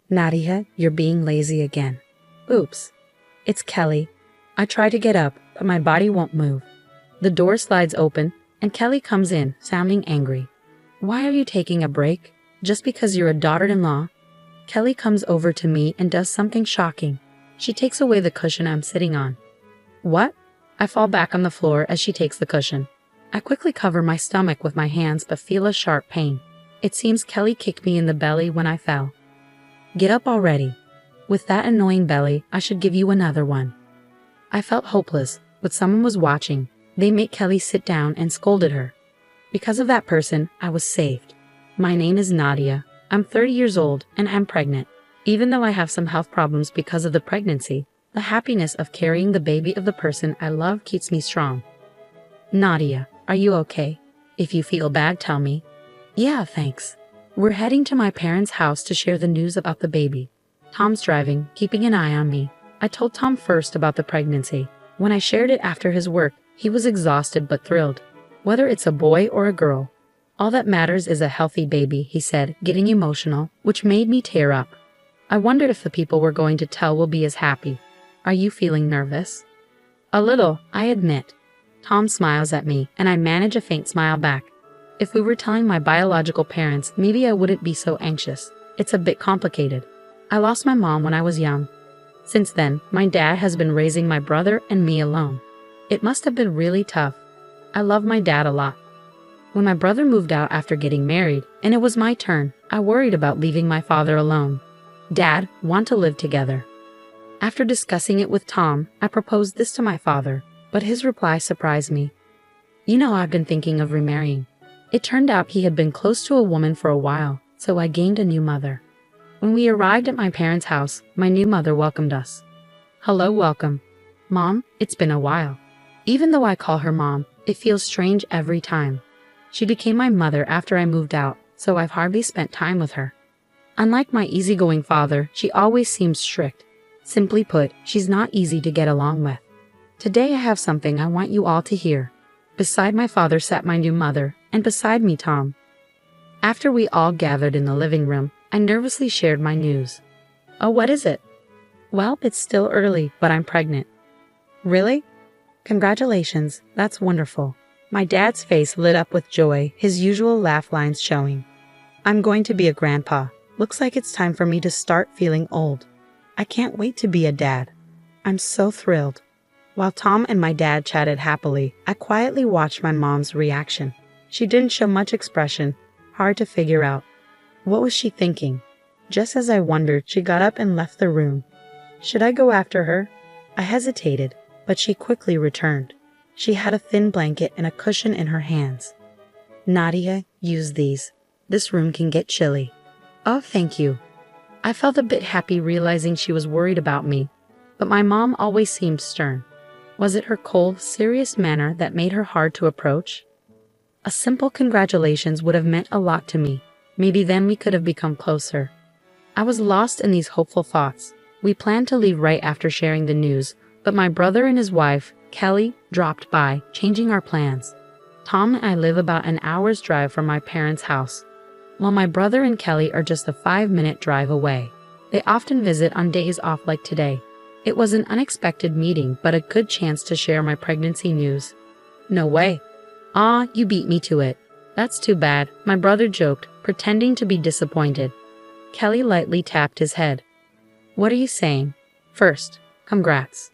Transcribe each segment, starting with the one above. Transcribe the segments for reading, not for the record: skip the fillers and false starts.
Nadia, you're being lazy again. Oops. It's Kelly. I try to get up, but my body won't move. The door slides open, and Kelly comes in, sounding angry. Why are you taking a break? Just because you're a daughter-in-law? Kelly comes over to me and does something shocking. She takes away the cushion I'm sitting on. What? I fall back on the floor as she takes the cushion. I quickly cover my stomach with my hands but feel a sharp pain. It seems Kelly kicked me in the belly when I fell. Get up already. With that annoying belly, I should give you another one. I felt hopeless, but someone was watching. They made Kelly sit down and scolded her. Because of that person, I was saved. My name is Nadia. I'm 30 years old and I'm pregnant. Even though I have some health problems because of the pregnancy, the happiness of carrying the baby of the person I love keeps me strong. Nadia, are you okay? If you feel bad, tell me. Yeah, thanks. We're heading to my parents' house to share the news about the baby. Tom's driving, keeping an eye on me. I told Tom first about the pregnancy. When I shared it after his work, he was exhausted but thrilled. Whether it's a boy or a girl, all that matters is a healthy baby, he said, getting emotional, which made me tear up. I wondered if the people we're going to tell will be as happy. Are you feeling nervous? A little, I admit. Tom smiles at me, and I manage a faint smile back. If we were telling my biological parents, maybe I wouldn't be so anxious. It's a bit complicated. I lost my mom when I was young. Since then, my dad has been raising my brother and me alone. It must have been really tough. I love my dad a lot. When my brother moved out after getting married, and it was my turn, I worried about leaving my father alone. Dad, want to live together. After discussing it with Tom, I proposed this to my father, but his reply surprised me. You know, I've been thinking of remarrying. It turned out he had been close to a woman for a while, so I gained a new mother. When we arrived at my parents' house, my new mother welcomed us. Hello, welcome. Mom, it's been a while. Even though I call her Mom, it feels strange every time. She became my mother after I moved out, so I've hardly spent time with her. Unlike my easygoing father, she always seems strict. Simply put, she's not easy to get along with. Today I have something I want you all to hear. Beside my father sat my new mother, and beside me Tom. After we all gathered in the living room, I nervously shared my news. Oh, what is it? Well, it's still early, but I'm pregnant. Really? Congratulations, that's wonderful. My dad's face lit up with joy, his usual laugh lines showing. I'm going to be a grandpa. Looks like it's time for me to start feeling old. I can't wait to be a dad. I'm so thrilled. While Tom and my dad chatted happily, I quietly watched my mom's reaction. She didn't show much expression, hard to figure out. What was she thinking? Just as I wondered, she got up and left the room. Should I go after her? I hesitated, but she quickly returned. She had a thin blanket and a cushion in her hands. Nadia, use these. This room can get chilly. Oh, thank you. I felt a bit happy realizing she was worried about me, but my mom always seemed stern. Was it her cold, serious manner that made her hard to approach? A simple congratulations would have meant a lot to me. Maybe then we could have become closer. I was lost in these hopeful thoughts. We planned to leave right after sharing the news, but my brother and his wife, Kelly, dropped by, changing our plans. Tom and I live about an hour's drive from my parents' house, while my brother and Kelly are just a 5-minute drive away. They often visit on days off like today. It was an unexpected meeting, but a good chance to share my pregnancy news. No way. Ah, you beat me to it. That's too bad, my brother joked, pretending to be disappointed. Kelly lightly tapped his head. What are you saying? First, congrats.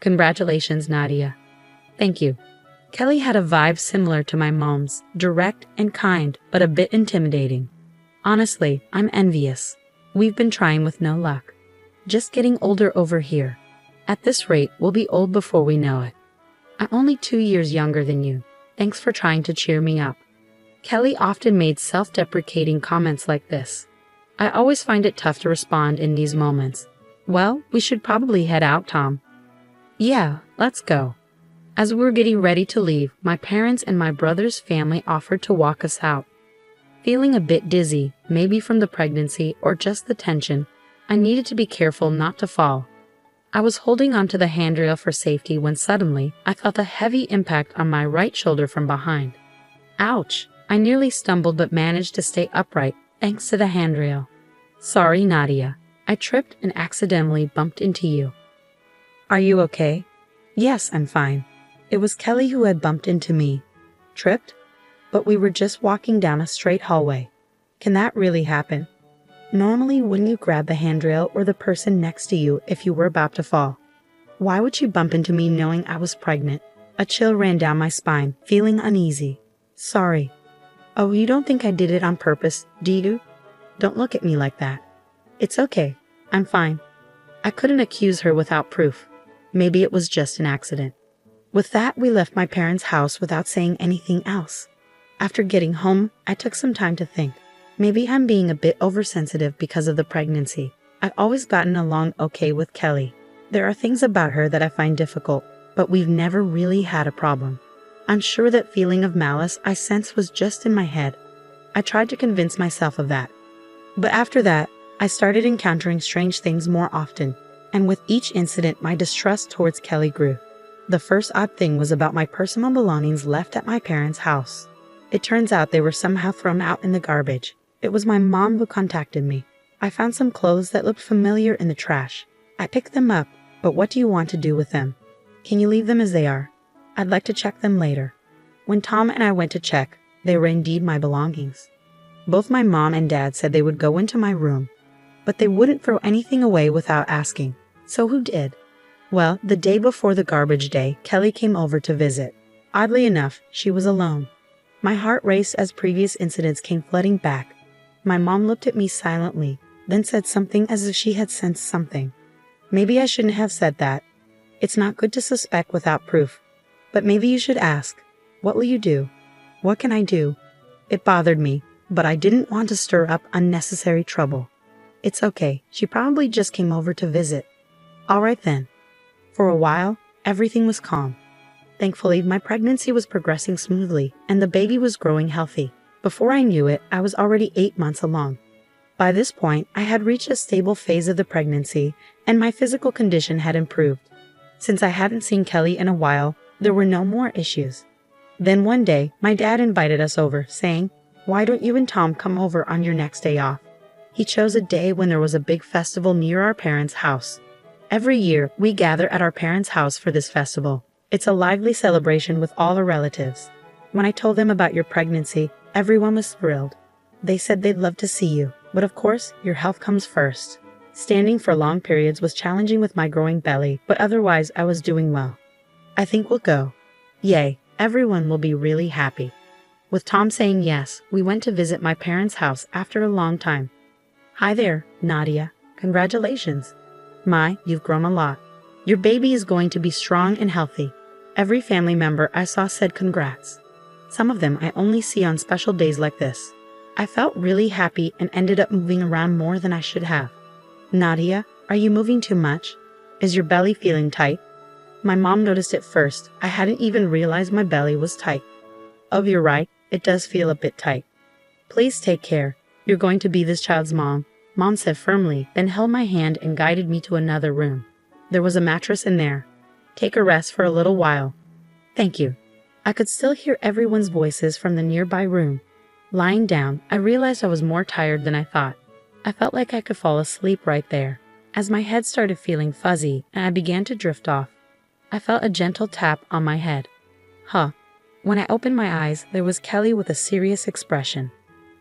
Congratulations, Nadia. Thank you. Kelly had a vibe similar to my mom's, direct and kind, but a bit intimidating. Honestly, I'm envious. We've been trying with no luck. Just getting older over here. At this rate, we'll be old before we know it. I'm only 2 years younger than you. Thanks for trying to cheer me up. Kelly often made self-deprecating comments like this. I always find it tough to respond in these moments. Well, we should probably head out, Tom. Yeah, let's go. As we were getting ready to leave, my parents and my brother's family offered to walk us out. Feeling a bit dizzy, maybe from the pregnancy or just the tension, I needed to be careful not to fall. I was holding onto the handrail for safety when suddenly I felt a heavy impact on my right shoulder from behind. Ouch! I nearly stumbled but managed to stay upright thanks to the handrail. Sorry, Nadia. I tripped and accidentally bumped into you. Are you okay? Yes, I'm fine. It was Kelly who had bumped into me. Tripped? But we were just walking down a straight hallway. Can that really happen? Normally, wouldn't you grab the handrail or the person next to you if you were about to fall? Why would you bump into me knowing I was pregnant? A chill ran down my spine, feeling uneasy. Sorry. Oh, you don't think I did it on purpose, do you? Don't look at me like that. It's okay. I'm fine. I couldn't accuse her without proof. Maybe it was just an accident. With that, we left my parents' house without saying anything else. After getting home, I took some time to think. Maybe I'm being a bit oversensitive because of the pregnancy. I've always gotten along okay with Kelly. There are things about her that I find difficult, but we've never really had a problem. I'm sure that feeling of malice I sensed was just in my head. I tried to convince myself of that. But after that, I started encountering strange things more often, and with each incident my distrust towards Kelly grew. The first odd thing was about my personal belongings left at my parents' house. It turns out they were somehow thrown out in the garbage. It was my mom who contacted me. I found some clothes that looked familiar in the trash. I picked them up, but what do you want to do with them? Can you leave them as they are? I'd like to check them later. When Tom and I went to check, they were indeed my belongings. Both my mom and dad said they would go into my room, but they wouldn't throw anything away without asking. So who did? Well, the day before the garbage day, Kelly came over to visit. Oddly enough, she was alone. My heart raced as previous incidents came flooding back. My mom looked at me silently, then said something as if she had sensed something. Maybe I shouldn't have said that. It's not good to suspect without proof. But maybe you should ask. What will you do? What can I do? It bothered me, but I didn't want to stir up unnecessary trouble. It's okay, she probably just came over to visit. All right then. For a while, everything was calm. Thankfully, my pregnancy was progressing smoothly, and the baby was growing healthy. Before I knew it, I was already 8 months along. By this point, I had reached a stable phase of the pregnancy, and my physical condition had improved. Since I hadn't seen Kelly in a while, there were no more issues. Then one day, my dad invited us over, saying, "Why don't you and Tom come over on your next day off?" He chose a day when there was a big festival near our parents' house. Every year, we gather at our parents' house for this festival. It's a lively celebration with all our relatives. When I told them about your pregnancy, everyone was thrilled. They said they'd love to see you, but of course, your health comes first. Standing for long periods was challenging with my growing belly, but otherwise I was doing well. I think we'll go. Yay, everyone will be really happy. With Tom saying yes, we went to visit my parents' house after a long time. Hi there, Nadia. Congratulations. My, you've grown a lot. Your baby is going to be strong and healthy. Every family member I saw said congrats. Some of them I only see on special days like this. I felt really happy and ended up moving around more than I should have. Nadia, are you moving too much? Is your belly feeling tight? My mom noticed it first. I hadn't even realized my belly was tight. Oh, you're right. It does feel a bit tight. Please take care. You're going to be this child's mom, Mom said firmly, then held my hand and guided me to another room. There was a mattress in there. Take a rest for a little while. Thank you. I could still hear everyone's voices from the nearby room. Lying down, I realized I was more tired than I thought. I felt like I could fall asleep right there, as my head started feeling fuzzy and I began to drift off. I felt a gentle tap on my head. Huh. When I opened my eyes, there was Kelly with a serious expression.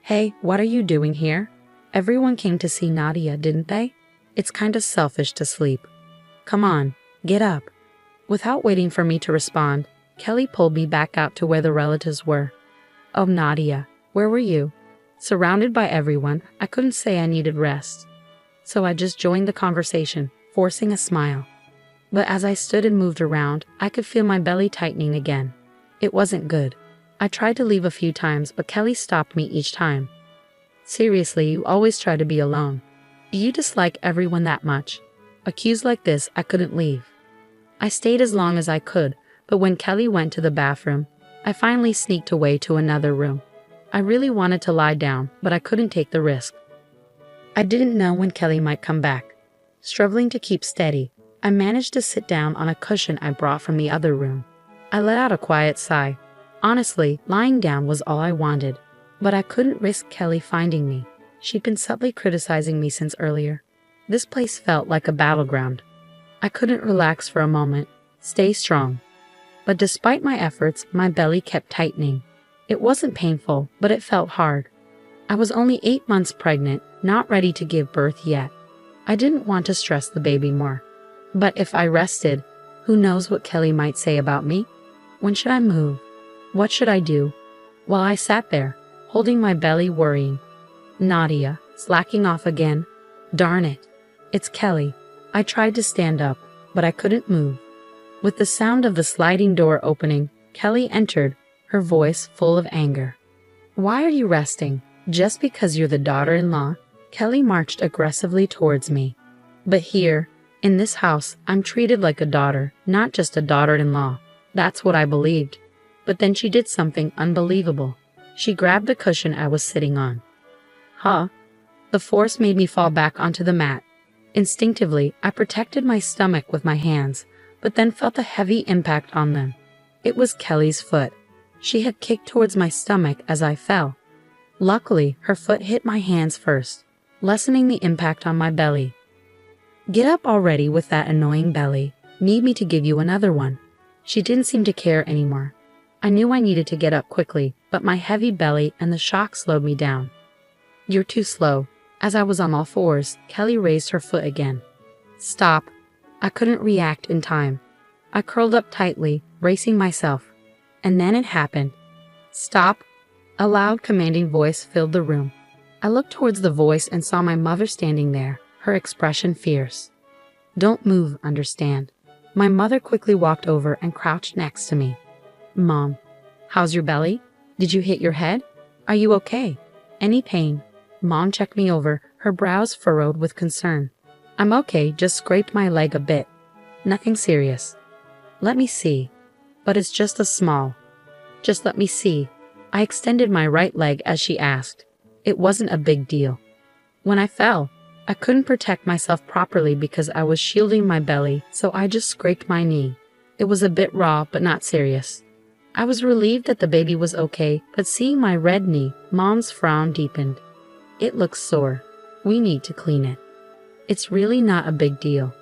Hey, what are you doing here? Everyone came to see Nadia, didn't they? It's kind of selfish to sleep. Come on, get up. Without waiting for me to respond, Kelly pulled me back out to where the relatives were. Oh, Nadia, where were you? Surrounded by everyone, I couldn't say I needed rest. So I just joined the conversation, forcing a smile. But as I stood and moved around, I could feel my belly tightening again. It wasn't good. I tried to leave a few times, but Kelly stopped me each time. Seriously, you always try to be alone. Do you dislike everyone that much? Accused like this, I couldn't leave. I stayed as long as I could, but when Kelly went to the bathroom, I finally sneaked away to another room. I really wanted to lie down, but I couldn't take the risk. I didn't know when Kelly might come back. Struggling to keep steady, I managed to sit down on a cushion I brought from the other room. I let out a quiet sigh. Honestly, lying down was all I wanted. But I couldn't risk Kelly finding me. She'd been subtly criticizing me since earlier. This place felt like a battleground. I couldn't relax for a moment, stay strong. But despite my efforts, my belly kept tightening. It wasn't painful, but it felt hard. I was only 8 months pregnant, not ready to give birth yet. I didn't want to stress the baby more. But if I rested, who knows what Kelly might say about me? When should I move? What should I do? While I sat there, holding my belly, worrying. Nadia, slacking off again. Darn it. It's Kelly. I tried to stand up, but I couldn't move. With the sound of the sliding door opening, Kelly entered, her voice full of anger. Why are you resting? Just because you're the daughter-in-law? Kelly marched aggressively towards me. But here, in this house, I'm treated like a daughter, not just a daughter-in-law. That's what I believed. But then she did something unbelievable. She grabbed the cushion I was sitting on. Huh? The force made me fall back onto the mat. Instinctively, I protected my stomach with my hands, but then felt a heavy impact on them. It was Kelly's foot. She had kicked towards my stomach as I fell. Luckily, her foot hit my hands first, lessening the impact on my belly. Get up already with that annoying belly. Need me to give you another one? She didn't seem to care anymore. I knew I needed to get up quickly, but my heavy belly and the shock slowed me down. You're too slow. As I was on all fours, Kelly raised her foot again. Stop. I couldn't react in time. I curled up tightly, bracing myself. And then it happened. Stop. A loud, commanding voice filled the room. I looked towards the voice and saw my mother standing there, her expression fierce. Don't move, understand? My mother quickly walked over and crouched next to me. Mom, how's your belly? Did you hit your head? Are you okay? Any pain? Mom checked me over, her brows furrowed with concern. I'm okay, just scraped my leg a bit. Nothing serious. Let me see. But it's just a small. Just let me see. I extended my right leg as she asked. It wasn't a big deal. When I fell, I couldn't protect myself properly because I was shielding my belly, so I just scraped my knee. It was a bit raw, but not serious. I was relieved that the baby was okay, but seeing my red knee, Mom's frown deepened. It looks sore. We need to clean it. It's really not a big deal.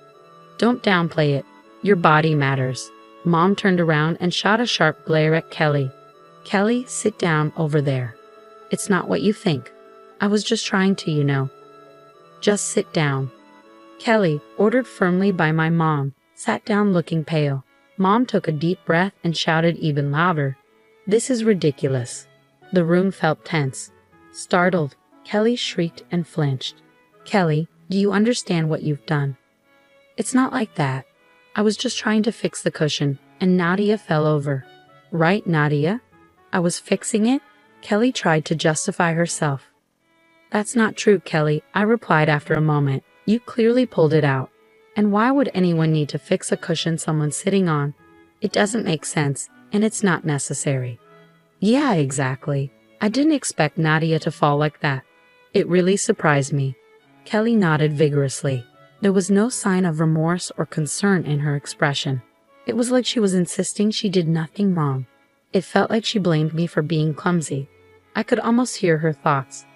Don't downplay it. Your body matters. Mom turned around and shot a sharp glare at Kelly. Kelly, sit down over there. It's not what you think. I was just trying to, you know. Just sit down. Kelly, ordered firmly by my mom, sat down looking pale. Mom took a deep breath and shouted even louder. This is ridiculous. The room felt tense. Startled, Kelly shrieked and flinched. Kelly, do you understand what you've done? It's not like that. I was just trying to fix the cushion, and Nadia fell over. Right, Nadia? I was fixing it? Kelly tried to justify herself. That's not true, Kelly, I replied after a moment. You clearly pulled it out. And why would anyone need to fix a cushion someone's sitting on? It doesn't make sense, and it's not necessary. Yeah, exactly. I didn't expect Nadia to fall like that. It really surprised me. Kelly nodded vigorously. There was no sign of remorse or concern in her expression. It was like she was insisting she did nothing wrong. It felt like she blamed me for being clumsy. I could almost hear her thoughts.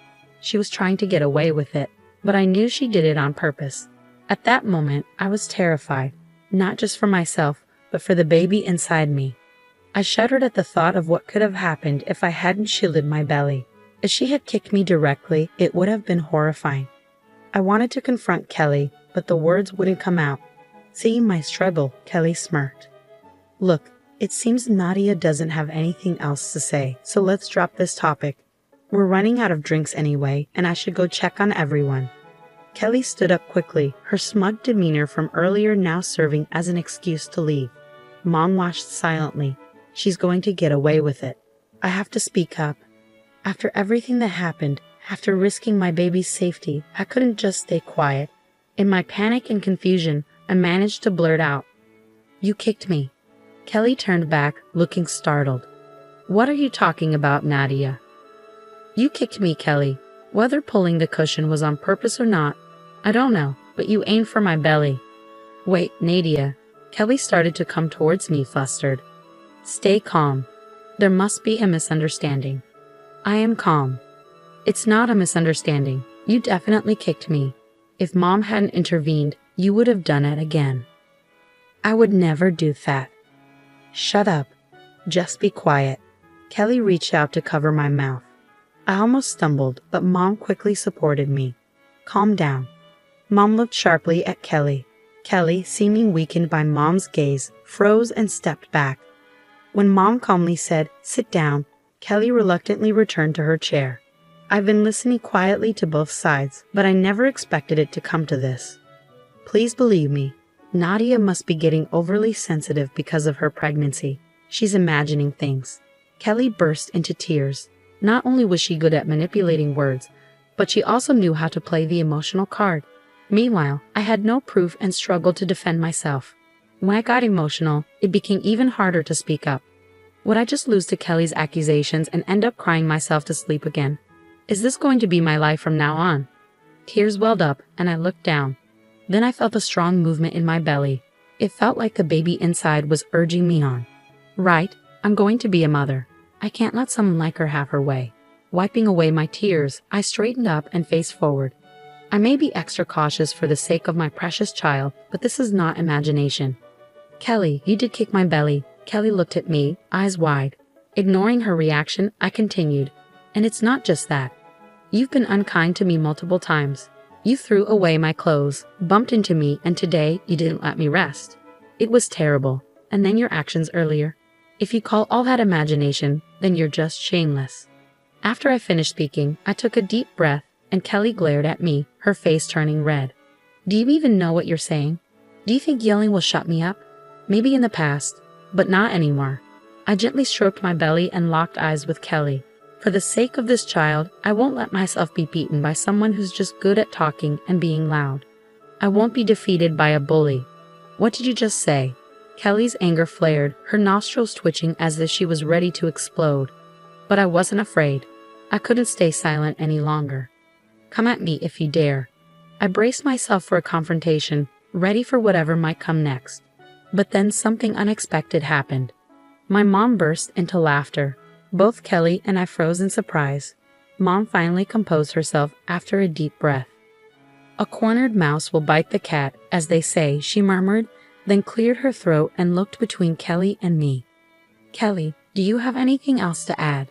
She was trying to get away with it, but I knew she did it on purpose. At that moment, I was terrified, not just for myself, but for the baby inside me. I shuddered at the thought of what could have happened if I hadn't shielded my belly. If she had kicked me directly, it would have been horrifying. I wanted to confront Kelly, but the words wouldn't come out. Seeing my struggle, Kelly smirked. Look, it seems Nadia doesn't have anything else to say, so let's drop this topic. We're running out of drinks anyway, and I should go check on everyone. Kelly stood up quickly, her smug demeanor from earlier now serving as an excuse to leave. Mom watched silently. She's going to get away with it. I have to speak up. After everything that happened, after risking my baby's safety, I couldn't just stay quiet. In my panic and confusion, I managed to blurt out, You kicked me. Kelly turned back, looking startled. What are you talking about, Nadia? You kicked me, Kelly. Whether pulling the cushion was on purpose or not, I don't know, but you aimed for my belly. Wait, Nadia. Kelly started to come towards me, flustered. Stay calm. There must be a misunderstanding. I am calm. It's not a misunderstanding. You definitely kicked me. If Mom hadn't intervened, you would have done it again. I would never do that. Shut up. Just be quiet. Kelly reached out to cover my mouth. I almost stumbled, but Mom quickly supported me. Calm down. Mom looked sharply at Kelly. Kelly, seeming weakened by Mom's gaze, froze and stepped back. When Mom calmly said, "Sit down," Kelly reluctantly returned to her chair. I've been listening quietly to both sides, but I never expected it to come to this. Please believe me, Nadia must be getting overly sensitive because of her pregnancy. She's imagining things. Kelly burst into tears. Not only was she good at manipulating words, but she also knew how to play the emotional card. Meanwhile, I had no proof and struggled to defend myself. When I got emotional, it became even harder to speak up. Would I just lose to Kelly's accusations and end up crying myself to sleep again? Is this going to be my life from now on? Tears welled up, and I looked down. Then I felt a strong movement in my belly. It felt like the baby inside was urging me on. Right, I'm going to be a mother. I can't let someone like her have her way. Wiping away my tears, I straightened up and faced forward. I may be extra cautious for the sake of my precious child, but this is not imagination. Kelly, you did kick my belly. Kelly looked at me, eyes wide. Ignoring her reaction, I continued. And it's not just that. You've been unkind to me multiple times. You threw away my clothes, bumped into me, and today you didn't let me rest. It was terrible. And then your actions earlier. If you call all that imagination, then you're just shameless. After I finished speaking, I took a deep breath, and Kelly glared at me, her face turning red. Do you even know what you're saying? Do you think yelling will shut me up? Maybe in the past, but not anymore. I gently stroked my belly and locked eyes with Kelly. For the sake of this child, I won't let myself be beaten by someone who's just good at talking and being loud. I won't be defeated by a bully. What did you just say? Kelly's anger flared, her nostrils twitching as if she was ready to explode. But I wasn't afraid. I couldn't stay silent any longer. Come at me if you dare. I braced myself for a confrontation, ready for whatever might come next. But then something unexpected happened. My mom burst into laughter. Both Kelly and I froze in surprise. Mom finally composed herself after a deep breath. A cornered mouse will bite the cat, as they say, she murmured, then cleared her throat and looked between Kelly and me. Kelly, do you have anything else to add?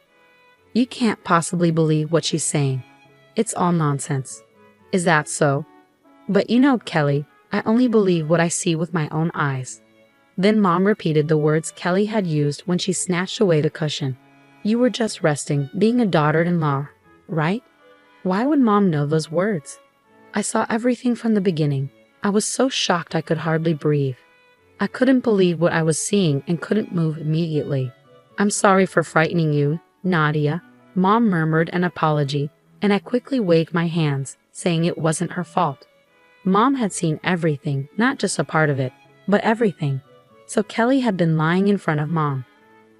You can't possibly believe what she's saying. It's all nonsense. Is that so? But you know, Kelly, I only believe what I see with my own eyes. Then Mom repeated the words Kelly had used when she snatched away the cushion. You were just resting, being a daughter-in-law, right? Why would Mom know those words? I saw everything from the beginning. I was so shocked I could hardly breathe. I couldn't believe what I was seeing and couldn't move immediately. I'm sorry for frightening you, Nadia. Mom murmured an apology, and I quickly waved my hands, saying it wasn't her fault. Mom had seen everything, not just a part of it, but everything. So Kelly had been lying in front of Mom.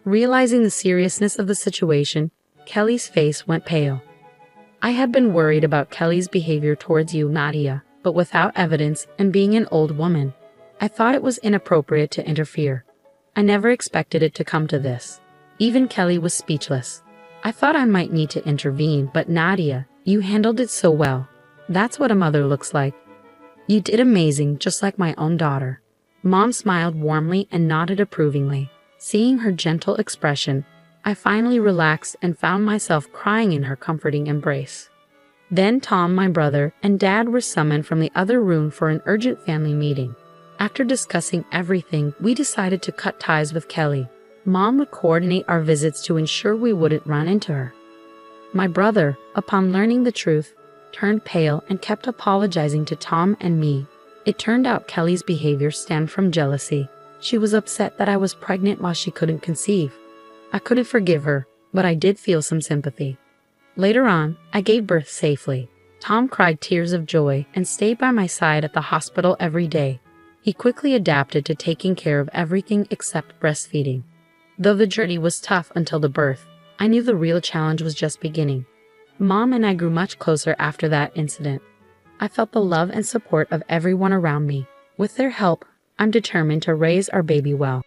Realizing the seriousness of the situation, Kelly's face went pale. I had been worried about Kelly's behavior towards you, Nadia, but without evidence and being an old woman, I thought it was inappropriate to interfere. I never expected it to come to this. Even Kelly was speechless. I thought I might need to intervene, but Nadia, you handled it so well. That's what a mother looks like. You did amazing, just like my own daughter. Mom smiled warmly and nodded approvingly. Seeing her gentle expression, I finally relaxed and found myself crying in her comforting embrace. Then Tom, my brother, and Dad were summoned from the other room for an urgent family meeting. After discussing everything, we decided to cut ties with Kelly. Mom would coordinate our visits to ensure we wouldn't run into her. My brother, upon learning the truth, turned pale and kept apologizing to Tom and me. It turned out Kelly's behavior stemmed from jealousy. She was upset that I was pregnant while she couldn't conceive. I couldn't forgive her, but I did feel some sympathy. Later on, I gave birth safely. Tom cried tears of joy and stayed by my side at the hospital every day. He quickly adapted to taking care of everything except breastfeeding. Though the journey was tough until the birth, I knew the real challenge was just beginning. Mom and I grew much closer after that incident. I felt the love and support of everyone around me. With their help, I'm determined to raise our baby well.